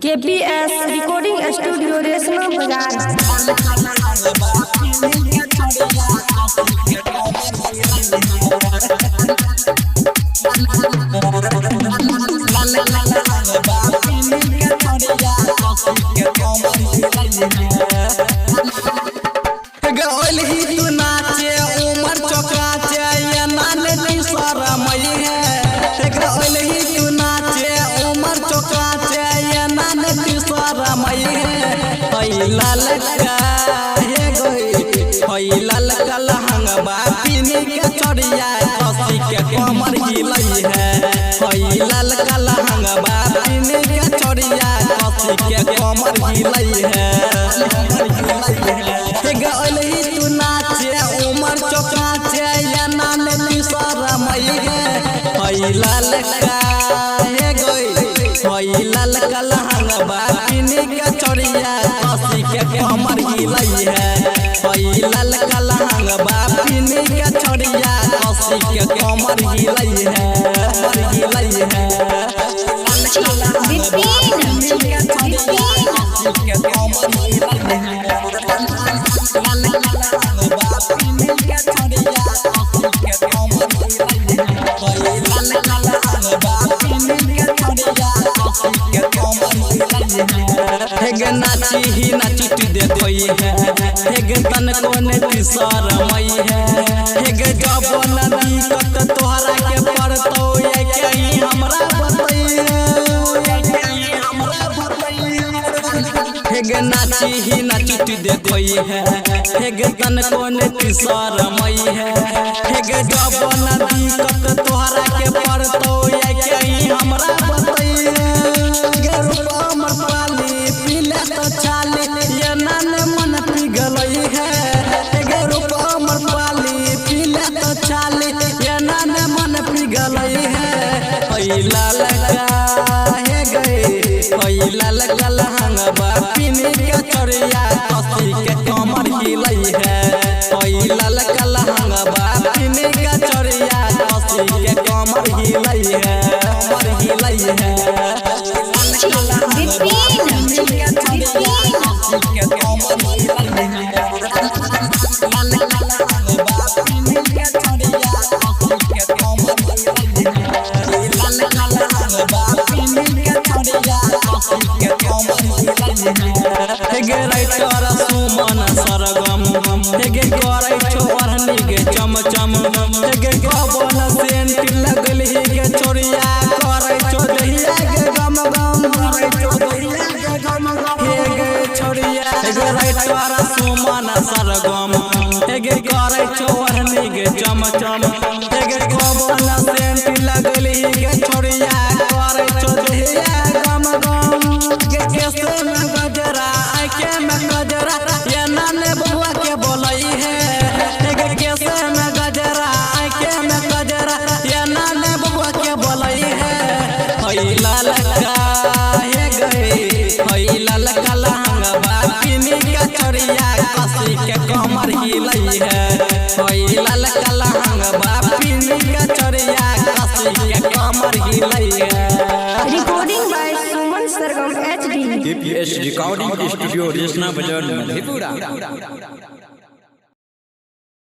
KPS recording studio रेशमा लाल ललका लहंगा पीने के चढ़िया कसी के कमर हिलई है। ललका लहंगा पीने के चढ़िया कसी के कमर हिलई है। तू नाचे उमर चौकाचे या नाने तीसरा मई है। ललका ललका लहंगा पीने के चढ़िया कसी के कमर हिलई है। ललका लहंगा पीने के चढ़िया कसी के कमर हिलई है। नाची ही नाची तू देखई है। तन कोने तीसर मई है। जब नदी कत तोहरा के पड़तो यही हमरा नाची ही नाची तू देखई है। तन कोने तीसर मई है। जब नदी कत तोहरा के पड़तो यही हमरा ललका लहंगा पीने के चढ़िया कसी के कमर हिलई है। ललका लहंगा पीने के चढ़िया कसी के कमर हिलई है। सुमन सरगम करे छो ओढ़नी के चमचम। कबन सेंट लगल ही के छोरिया करे छो दहिया के गम छोरिया सुमन सरगम करे छो ओढ़नी के चमचम। कबन सेंट लगल ही के छोरिया करे छो दहिया गम ललका लहंगा पीने के चढ़िया कसी के कमर हिलई है। ललका लहंगा पीने के चढ़िया कसी के कमर हिलई है। Recording by Suman Sargam HD KPS recording studio Reshma Bazaar Madhepura.